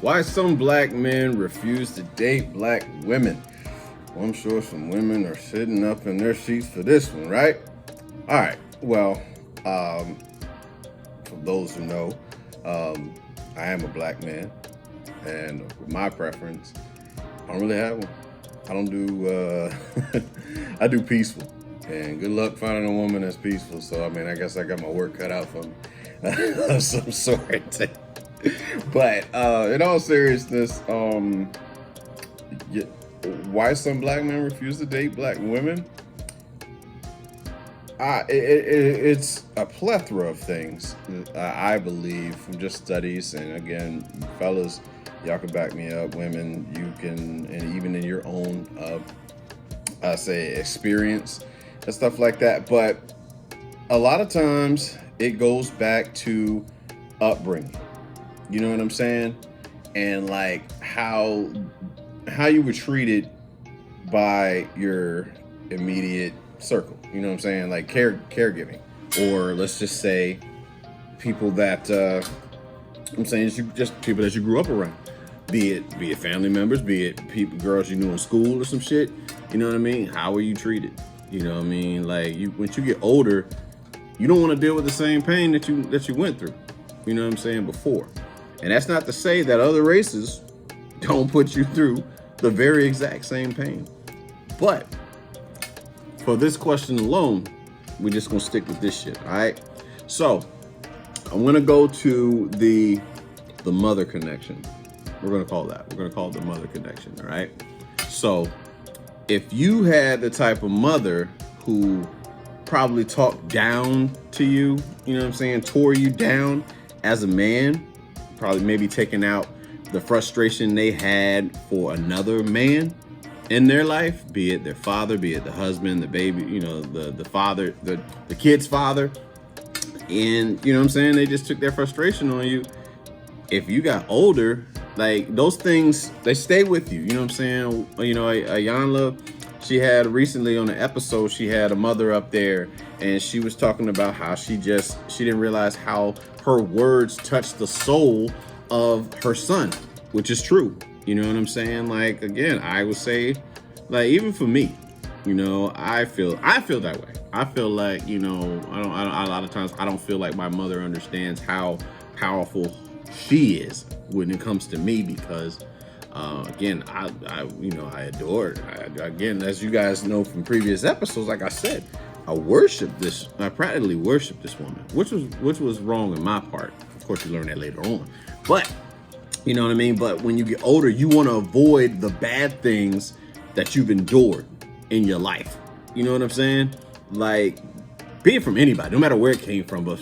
Why some black men refuse to date black women. Well, I'm sure some women are sitting up in their seats for this one, right? All right. Well, for those who know, I am a black man, and my preference, I don't really have one. I don't do, I do peaceful. And good luck finding a woman that's peaceful. So, I mean, I guess I got my work cut out for me of some sort. But in all seriousness, why some black men refuse to date black women? It's a plethora of things, I believe, from just studies. And again, fellas, y'all can back me up. Women, you can, and even in your own, say, experience and stuff like that. But a lot of times it goes back to upbringing. You know what I'm saying? And like how you were treated by your immediate circle. You know what I'm saying? Like caregiving, or let's just say people that I'm saying just people that you grew up around. Be it family members, be it people, girls you knew in school or some shit. You know what I mean? How were you treated? You know what I mean? Like once you get older, you don't want to deal with the same pain that you went through. You know what I'm saying? Before. And that's not to say that other races don't put you through the very exact same pain. But for this question alone, we're just gonna stick with this shit, all right? So I'm gonna go to the mother connection. We're gonna call that. We're gonna call it the mother connection, all right? So if you had the type of mother who probably talked down to you, you know what I'm saying, tore you down as a man, probably maybe taking out the frustration they had for another man in their life, be it their father, be it the husband, the baby, you know, the father, the kid's father. And you know what I'm saying? They just took their frustration on you. If you got older, like those things, they stay with you. You know what I'm saying? You know, Ayanla, she had recently on an episode, she had a mother up there and she was talking about how she didn't realize how her words touched the soul of her son, which is true. You know what I'm saying? Like, again, I would say, like, even for me, you know, I feel that way. I feel like, you know, a lot of times I don't feel like my mother understands how powerful she is when it comes to me, because again, I adore her. Again, as you guys know from previous episodes, like I said, I practically worship this woman, which was wrong in my part. Of course, you learn that later on, but you know what I mean? But when you get older, you want to avoid the bad things that you've endured in your life. You know what I'm saying? Like, be it from anybody, no matter where it came from, but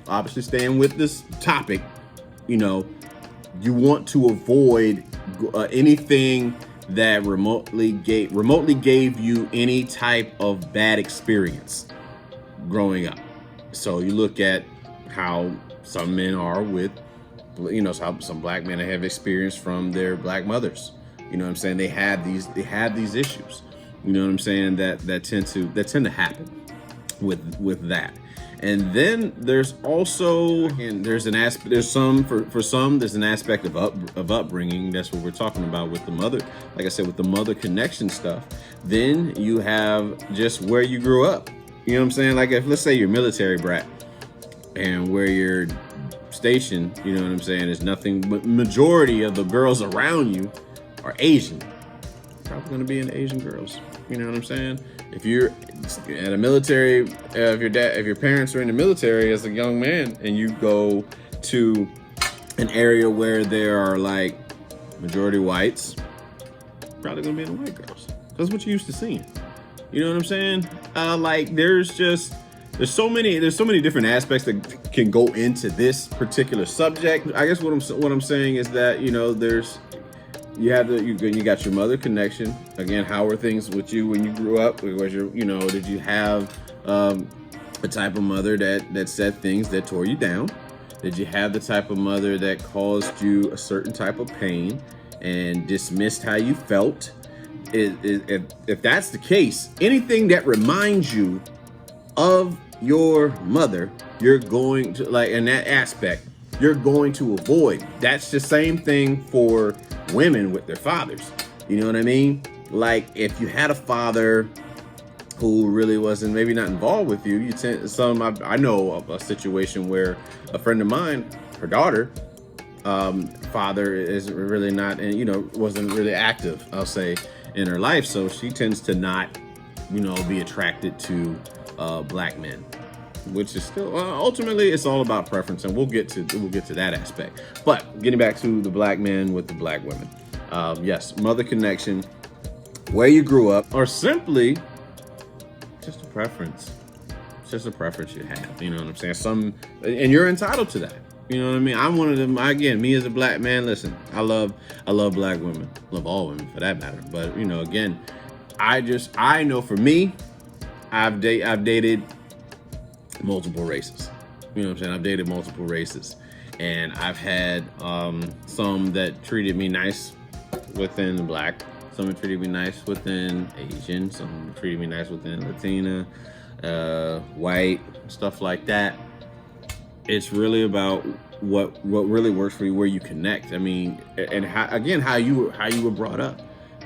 obviously staying with this topic, you know, you want to avoid anything that remotely gave you any type of bad experience growing up. So you look at how some men are with, you know, some black men have experience from their black mothers. You know what I'm saying? They have these issues. You know what I'm saying? That tend to happen with that. And then there's also, and there's an aspect, there's an aspect of upbringing. That's what we're talking about with the mother. Like I said, with the mother connection stuff. Then you have just where you grew up. You know what I'm saying? Like, if let's say you're a military brat and where you're stationed, you know what I'm saying, is nothing but majority of the girls around you are Asian. Probably going to be in Asian girls. You know what I'm saying? If you're at a military, if your parents are in the military as a young man, and you go to an area where there are like majority whites, probably gonna be in the white girls. That's what you're used to seeing. You know what I'm saying? Like there's so many different aspects that can go into this particular subject. I guess what I'm saying is that, you know, you got your mother connection. Again, how were things with you when you grew up? Did you have a type of mother that said things that tore you down? Did you have the type of mother that caused you a certain type of pain and dismissed how you felt? If that's the case, anything that reminds you of your mother, you're going to, like, in that aspect, you're going to avoid. That's the same thing for women with their fathers. You know what I mean? Like, if you had a father who really wasn't maybe not involved with you, you tend I know of a situation where a friend of mine, her daughter, father is really not, and wasn't really active, I'll say, in her life, so she tends to not be attracted to black men, which is still ultimately it's all about preference, and we'll get to that aspect. But getting back to the black men with the black women, yes, mother connection, where you grew up, or simply just a preference. It's just a preference you have. You know what I'm saying? And you're entitled to that. You know what I mean? I'm one of them. Again, me as a black man, listen, I love black women. Love all women for that matter. But again, I know for me, I've dated multiple races. You know what I'm saying? I've dated multiple races, and I've had some that treated me nice within black. Some treated me nice within Asian. Some treated me nice within Latina, white, stuff like that. It's really about what really works for you, where you connect. I mean, and how you were brought up.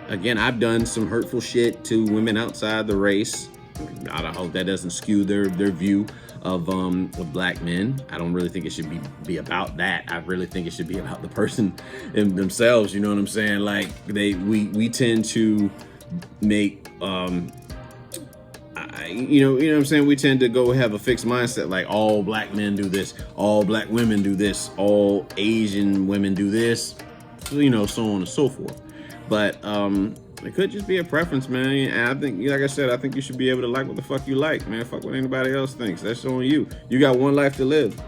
Again, I've done some hurtful shit to women outside the race. I hope that doesn't skew their view of black men. I don't really think it should be about that. I really think it should be about the person themselves. You know what I'm saying? Like we tend to make you know what I'm saying? We tend to go have a fixed mindset, like all black men do this, all black women do this, all Asian women do this, so on and so forth. But it could just be a preference, man. And I think, like I said, I think you should be able to like what the fuck you like, man. Fuck what anybody else thinks. That's on you. You got one life to live.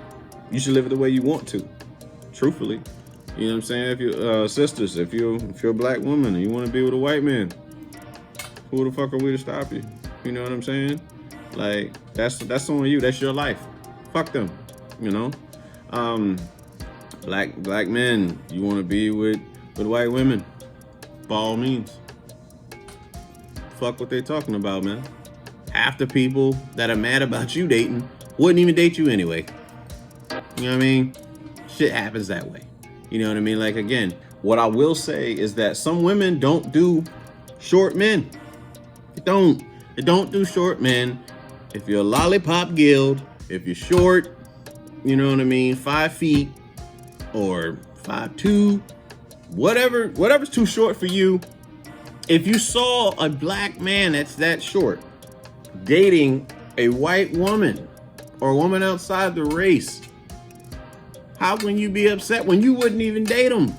You should live it the way you want to, truthfully. You know what I'm saying? If you sisters, if you're a black woman and you want to be with a white man, who the fuck are we to stop you? You know what I'm saying? Like, that's on you. That's your life. Fuck them. Black men, you want to be with white women, by all means. Fuck what they talking about, man. Half the people that are mad about you dating wouldn't even date you anyway. You know what I mean? Shit happens that way. You know what I mean? Like, again, what I will say is that some women don't do short men. They don't do short men. If you're a lollipop guild, if you're short, you know what I mean, 5 feet or 5'2", whatever's too short for you. If you saw a black man that's that short dating a white woman or a woman outside the race, how can you be upset when you wouldn't even date them?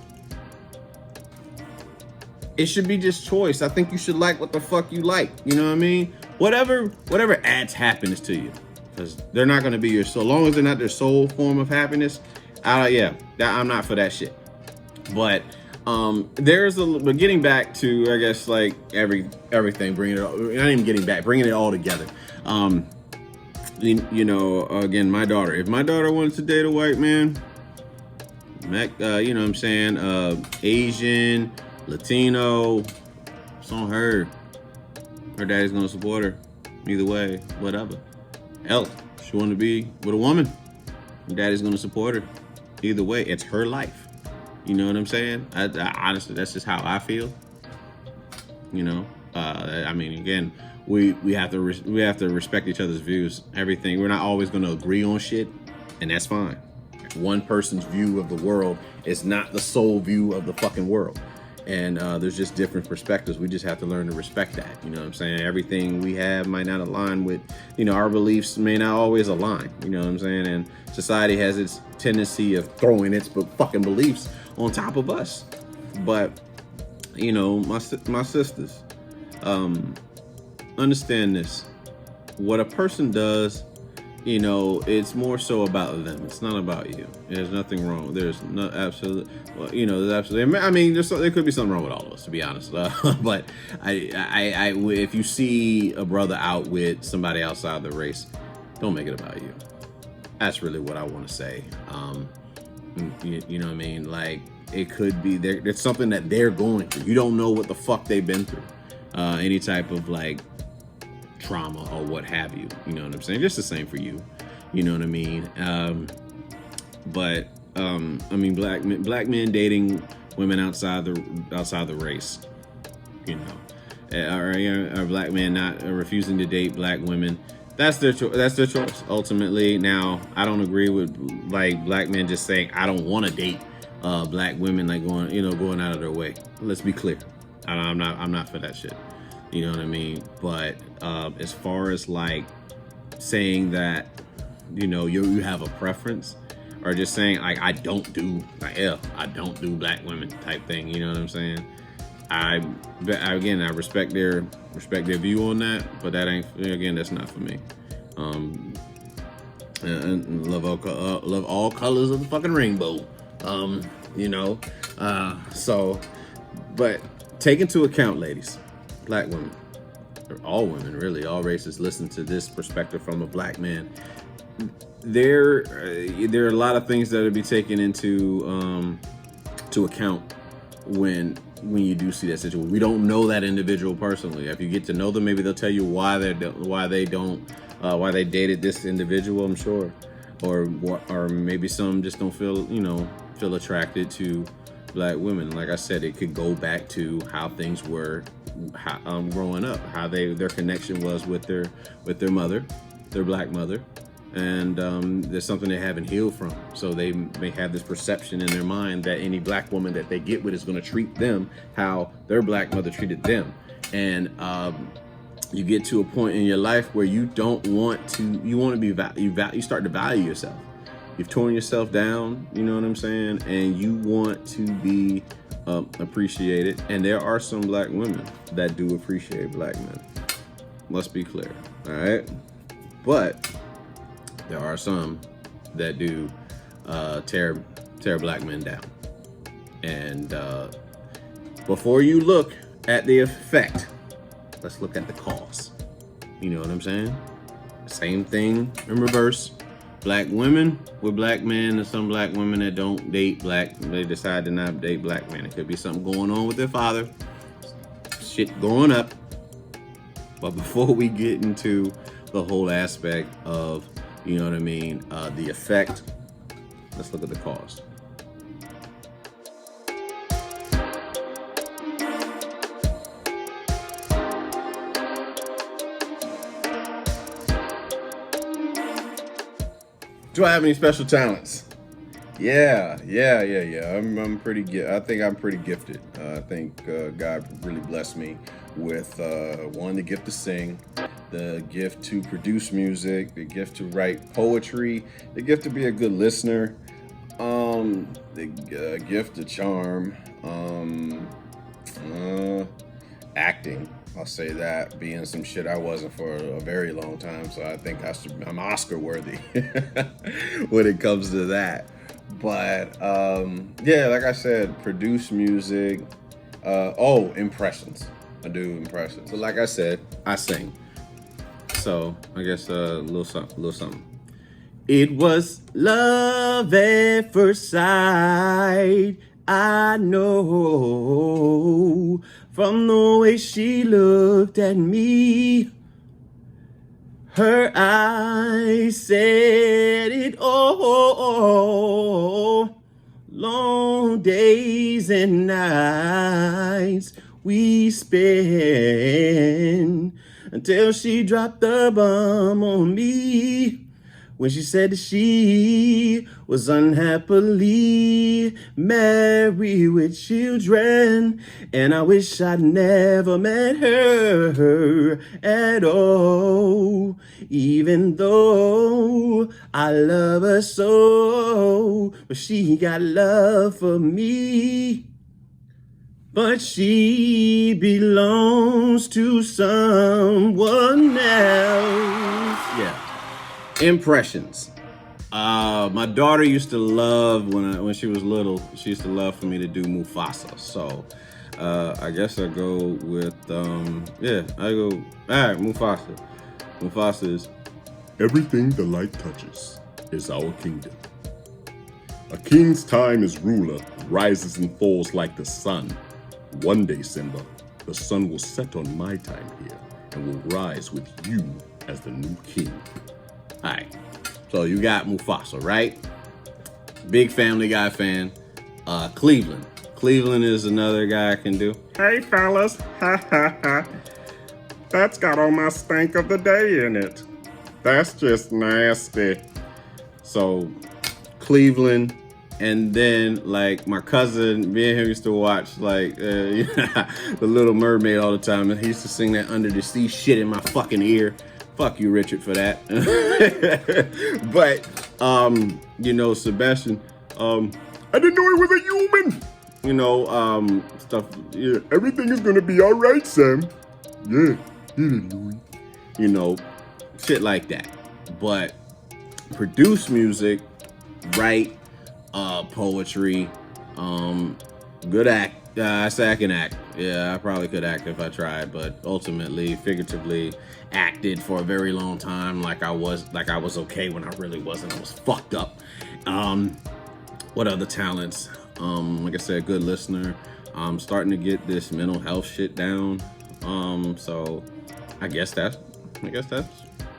It should be just choice. I think you should like what the fuck you like. You know what I mean? Whatever adds happiness to you, because they're not going to be so long as they're not their sole form of happiness. I'm not for that shit. But but getting back to, I guess, like everything, bringing it all together. Again, my daughter. If my daughter wants to date a white man, you know what I'm saying, Asian, Latino, it's on her. Her daddy's gonna support her either way, whatever. Hell, she want to be with a woman, her daddy's gonna support her either way. It's her life. You know what I'm saying? I honestly, that's just how I feel. I mean, again, we have to respect each other's views. Everything. We're not always gonna agree on shit, and that's fine. One person's view of the world is not the sole view of the fucking world. And there's just different perspectives. We just have to learn to respect that. You know what I'm saying? Everything we have might not align with, our beliefs may not always align. You know what I'm saying? And society has its tendency of throwing its fucking beliefs on top of us. But, my sisters, understand this. What a person does, it's more so about them. It's not about you. There's nothing wrong. There's no absolute. Well, there's absolutely. I mean, there could be something wrong with all of us, to be honest. But if you see a brother out with somebody outside the race, don't make it about you. That's really what I want to say. You know what I mean? Like, it could be there's something that they're going through. You don't know what the fuck they've been through. Any type of like trauma or what have you. You know what I'm saying? Just the same for you. You know what I mean? But I mean, black men dating women outside the race, you know, or black men not refusing to date black women. That's their choice ultimately. Now, I don't agree with like black men just saying I don't want to date black women, like going out of their way. Let's be clear, I'm not for that shit. You know what I mean? But as far as like saying that, you have a preference, or just saying like I don't do black women type thing. You know what I'm saying? I respect their view on that, but that's not for me. And love all colors of the fucking rainbow. So, but take into account, ladies, black women, or all women, really, all races, listen to this perspective from a black man. There are a lot of things that will be taken into to account when you do see that situation. We don't know that individual personally. If you get to know them, maybe they'll tell you why they dated this individual, I'm sure, or maybe some just don't feel attracted to black women. Like I said, it could go back to how things were growing up, how their connection was with their mother, their black mother. And there's something they haven't healed from. So they may have this perception in their mind that any black woman that they get with is going to treat them how their black mother treated them. And you get to a point in your life where you want to be, you start to value yourself. You've torn yourself down, you know what I'm saying? And you want to be appreciated. And there are some black women that do appreciate black men. Let's be clear, all right? But there are some that do tear black men down. And before you look at the effect, let's look at the cause. You know what I'm saying? Same thing in reverse. Black women with black men, and some black women that don't date they decide to not date black men. It could be something going on with their father, shit going up. But before we get into the whole aspect of, you know what I mean, the effect, let's look at the cause. Do I have any special talents? Yeah. I'm pretty. I think I'm pretty gifted. I think God really blessed me with one, the gift to sing, the gift to produce music, the gift to write poetry, the gift to be a good listener, the gift to charm, acting. I'll say that, being some shit I wasn't for a very long time, so I think I'm Oscar worthy when it comes to that. But like I said, produce music. Impressions. I do impressions. So like I said, I sing. So I guess a little something. It was love at first sight. I know from the way she looked at me. Her eyes said it all. Long days and nights we spent until she dropped the bomb on me. When she said that she was unhappily married with children, and I wish I'd never met her at all, even though I love her so, but she got love for me. But she belongs to someone else. Yeah. Impressions. My daughter used to love when she was little. She used to love for me to do Mufasa. So I guess I go with all right, Mufasa. Mufasa is everything the light touches is our kingdom. A king's time as ruler rises and falls like the sun. One day, Simba, the sun will set on my time here and will rise with you as the new king. all right. So you got Mufasa, right? Big Family Guy fan. Cleveland. Cleveland is another guy I can do. Hey, fellas. Ha ha ha. That's got all my stank of the day in it. That's just nasty. So, Cleveland. And then, like, my cousin, me and him used to watch, like, The Little Mermaid all the time. And he used to sing that under the sea shit in my fucking ear. Fuck you, Richard, for that. But, you know, Sebastian, I didn't know he was a human. you know, stuff, yeah, Everything is gonna be all right, Sam. Yeah, Louis. you know, shit like that. But produce music, write, poetry, good act. I say I can act. Yeah, I probably could act if I tried, but ultimately, figuratively, acted for a very long time. Like I was okay when I really wasn't. I was fucked up. What other talents? Like I said, good listener. I'm starting to get this mental health shit down. So I guess that's a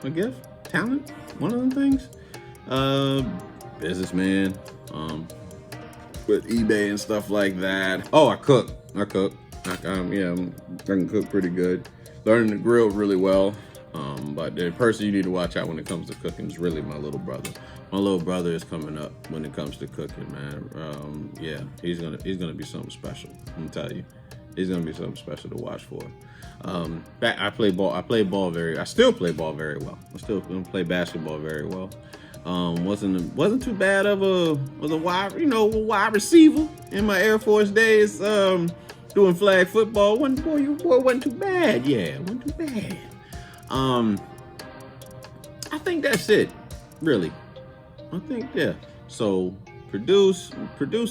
gift, talent, one of them things. Businessman, with eBay and stuff like that. Oh, I cook. I can cook pretty good. Learning to grill really well. But the person you need to watch out when it comes to cooking is really my little brother. My little brother is coming up when it comes to cooking, man. Yeah, he's gonna be something special. I'm gonna tell you, he's gonna be something special to watch for. I still play ball very well. I still play basketball very well. Wasn't too bad of a wide receiver in my Air Force days. Doing flag football. Wasn't too bad. Yeah, wasn't too bad. I think that's it, really. I think, yeah. So produce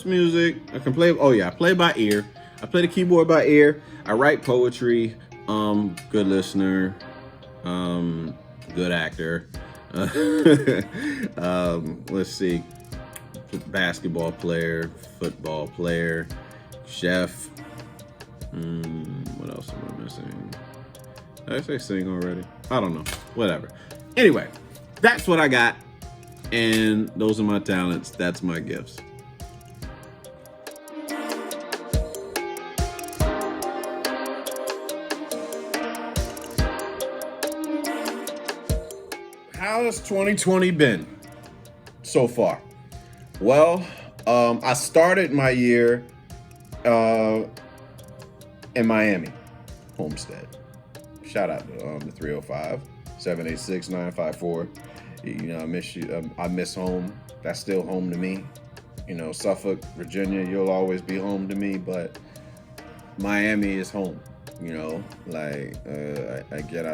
music. I can play. Oh yeah, I play by ear. I play the keyboard by ear. I write poetry. Good listener. Good actor. Let's see. Basketball player, football player, chef. What else am I missing? Did I say sing already? I don't know. Whatever. Anyway, that's what I got. And those are my talents. That's my gifts. How has 2020 been so far? Well, I started my year in Miami, Homestead. Shout out to the 305-786-954. You know, I miss you. I miss home. That's still home to me. You know, Suffolk, Virginia, you'll always be home to me, but Miami is home. You know, like I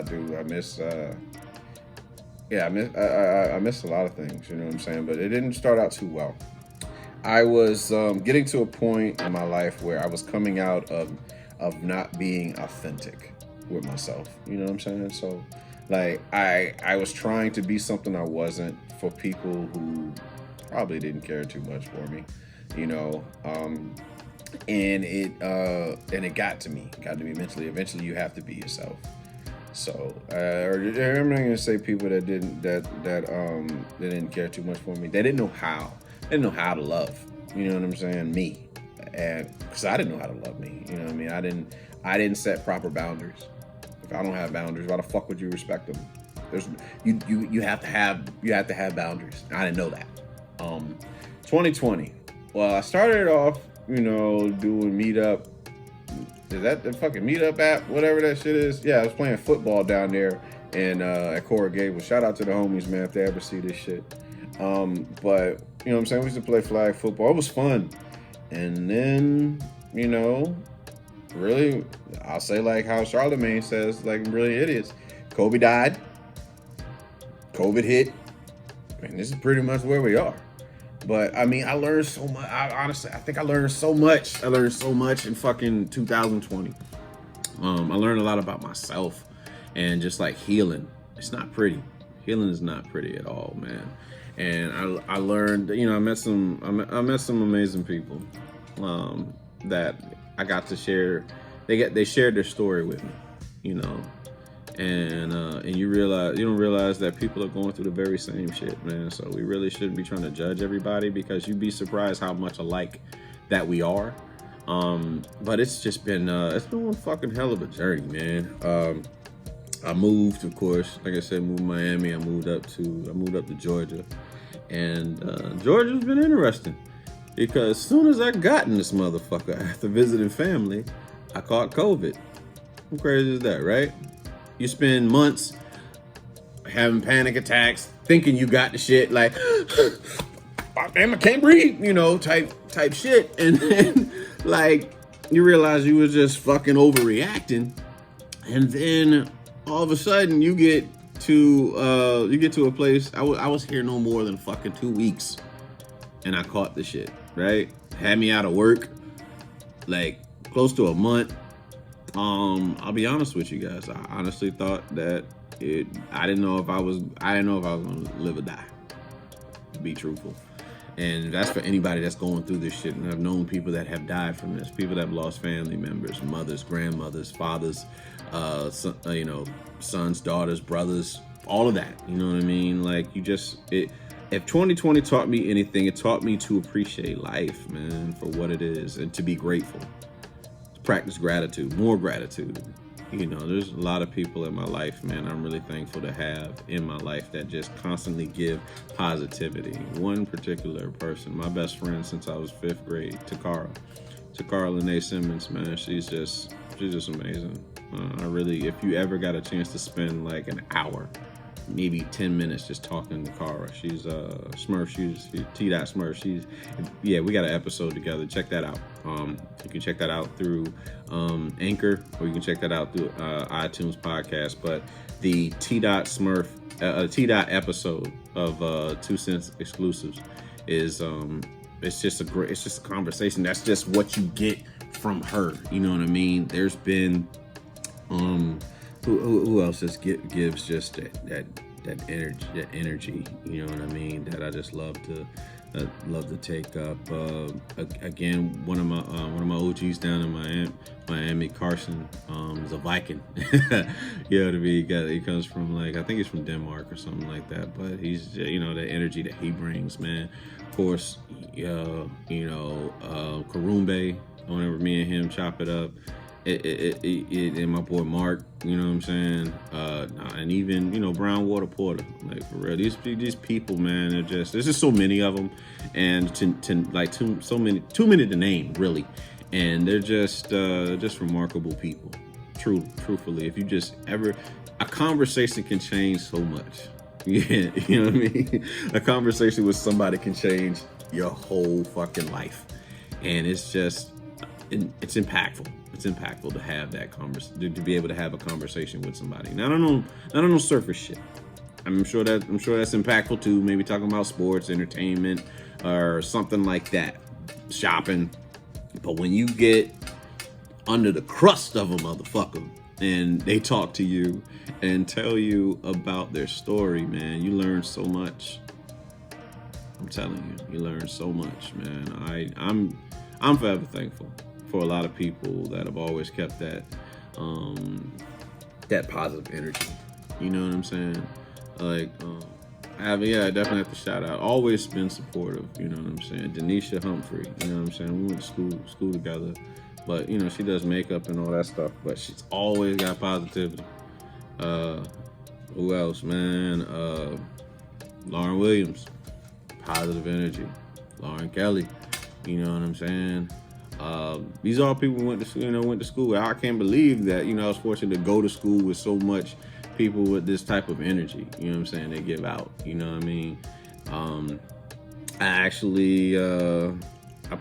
do. I miss. I miss a lot of things. You know what I'm saying? But it didn't start out too well. I was getting to a point in my life where I was coming out of not being authentic with myself. You know what I'm saying? So. Like, I was trying to be something I wasn't for people who probably didn't care too much for me, you know, and it got to me mentally. Eventually you have to be yourself. So, I'm not gonna say people that didn't care too much for me. They didn't know how to love, you know what I'm saying? Me. And cause I didn't know how to love me, you know what I mean? I didn't set proper boundaries. If I don't have boundaries, why the fuck would you respect them? You have to have boundaries. I didn't know that. 2020. Well, I started off, you know, doing Meetup. Is that the fucking Meetup app? Whatever that shit is. Yeah, I was playing football down there and at Coral Gables. Shout out to the homies, man, if they ever see this shit. But you know what I'm saying? We used to play flag football. It was fun. And then, you know, really, I'll say like how Charlemagne says, like really idiots. Kobe died. COVID hit. And this is pretty much where we are. But I mean, I learned so much. I think I learned so much. I learned so much in fucking 2020. I learned a lot about myself and just like healing. It's not pretty. Healing is not pretty at all, man. And I learned, you know, I met some amazing people that I got to share. They shared their story with me, you know. and you don't realize that people are going through the very same shit, man. So we really shouldn't be trying to judge everybody, because you'd be surprised how much alike that we are. But it's just been one fucking hell of a journey, man. I moved, of course, like I said, moved to Miami. I moved up to Georgia, and Georgia's been interesting, because as soon as I got in this motherfucker after visiting family, I caught COVID. How crazy is that, right? You spend months having panic attacks, thinking you got the shit, like, damn, I can't breathe, type shit, and then like you realize you were just fucking overreacting, and then all of a sudden you get to a place. I was here no more than fucking 2 weeks, and I caught the shit, right? Had me out of work like close to a month. I'll be honest with you guys. I honestly thought that I didn't know if I was gonna live or die, to be truthful. And that's for anybody that's going through this shit. And I've known people that have died from this, people that have lost family members, mothers, grandmothers, fathers, sons, daughters, brothers, all of that. You know what I mean? Like, if 2020 taught me anything, it taught me to appreciate life, man, for what it is, and to be grateful. To practice gratitude, more gratitude. There's a lot of people in my life, man, I'm really thankful to have in my life that just constantly give positivity. One particular person, my best friend since I was 5th grade, Takara J.E.T.Sense, man, she's just amazing. If you ever got a chance to spend like an hour, maybe 10 minutes just talking to Kara. She's Smurf. She's T.Smurf. We got an episode together. Check that out. You can check that out through Anchor, or you can check that out through iTunes podcast. But the T.Smurf episode of JetSense exclusives is it's just a conversation. That's just what you get from her. You know what I mean? There's been who else just gives just that energy, you know what I mean, that I just love to take up. Again, one of my OGs down in Miami, Carson, is a Viking. He comes from, like, I think he's from Denmark or something like that, but he's, the energy that he brings, man. Of course, Karumbe, whenever me and him chop it up, and my boy Mark, you know what I'm saying, and even Brown Water Porter, like, for real, these people, man, there's just so many of them, and too many to name, really, and they're just remarkable people. Truthfully, if you just ever, a conversation can change so much. Yeah, you know what I mean. A conversation with somebody can change your whole fucking life, and it's impactful. It's impactful to have that to be able to have a conversation with somebody. Not on no surface shit. I'm sure that's impactful too. Maybe talking about sports, entertainment, or something like that, shopping. But when you get under the crust of a motherfucker and they talk to you and tell you about their story, man, you learn so much. I'm telling you learn so much, man. I'm forever thankful for a lot of people that have always kept that positive energy. You know what I'm saying? Like, I definitely have to shout out. Always been supportive. You know what I'm saying? Denisha Humphrey. You know what I'm saying? We went to school together, but she does makeup and all that stuff. But she's always got positivity. Who else, man? Lauren Williams, positive energy. Lauren Kelly. You know what I'm saying? These are all people who went to school with. I can't believe that, I was fortunate to go to school with so much people with this type of energy, you know what I'm saying, they give out, you know what I mean? I actually, I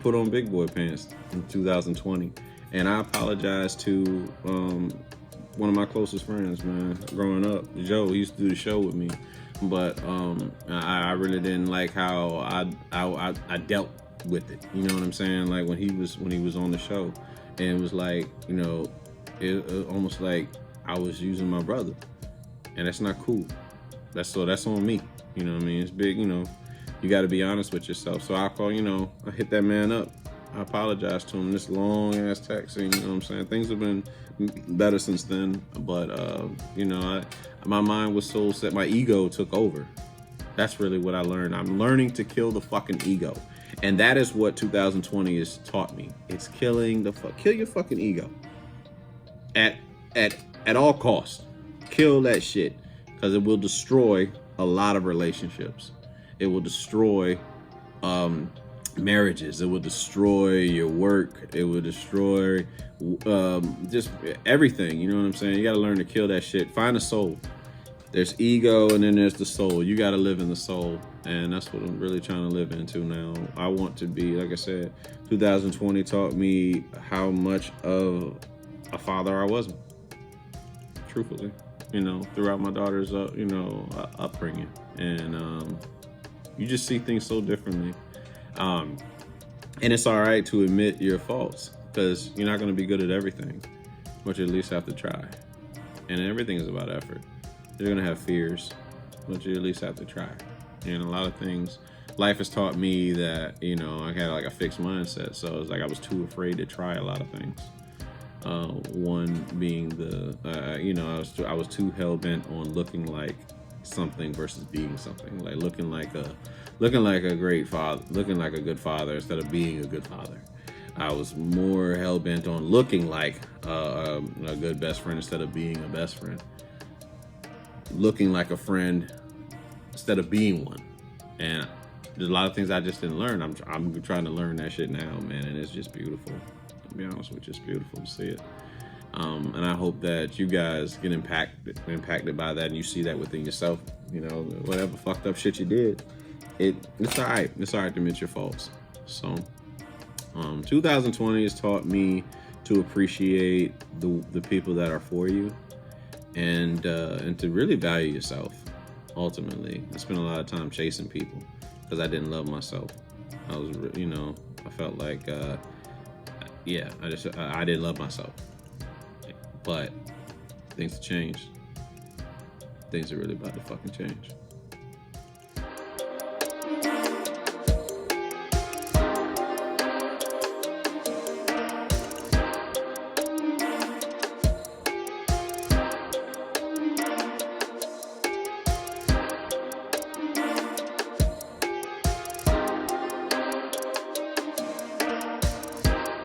put on big boy pants in 2020, and I apologize to one of my closest friends, man, growing up, Joe. He used to do the show with me, but I really didn't like how I dealt with it, you know what I'm saying? Like when he was on the show, and it was like, it almost like I was using my brother, and that's not cool. That's on me, you know what I mean? It's big, you got to be honest with yourself. So I hit that man up, I apologized to him this long ass text. You know what I'm saying? Things have been better since then, but you know, my mind was so set. My ego took over. That's really what I learned. I'm learning to kill the fucking ego, and that is what 2020 has taught me. It's kill your fucking ego at all costs. Kill that shit, because it will destroy a lot of relationships. It will destroy marriages. It will destroy your work. It will destroy just everything. You know what I'm saying? You got to learn to kill that shit. Find a soul. There's ego, and then there's the soul. You got to live in the soul, and that's what I'm really trying to live into now. I want to be, like I said, 2020 taught me how much of a father I wasn't, truthfully, you know, throughout my daughter's upbringing. And you just see things so differently. And it's all right to admit your faults, because you're not going to be good at everything, but you at least have to try. And everything is about effort. You're going to have fears, but you at least have to try. And a lot of things, life has taught me that, you know, I had like a fixed mindset. So it's like I was too afraid to try a lot of things. One being I was too hell-bent on looking like something versus being something. Like looking like a great father, looking like a good father instead of being a good father. I was more hell-bent on looking like a good best friend instead of being a best friend. Looking like a friend instead of being one. And there's a lot of things I just didn't learn. I'm trying to learn that shit now, man, and it's just beautiful. To be honest with you, it's beautiful to see it. And I hope that you guys get impacted by that, and you see that within yourself. You know, whatever fucked up shit you did, it's all right. It's all right to admit your faults. So 2020 has taught me to appreciate the people that are for you, and to really value yourself. Ultimately, I spent a lot of time chasing people because I didn't love myself. I felt like I didn't love myself. But things have changed. Things are really about to fucking change.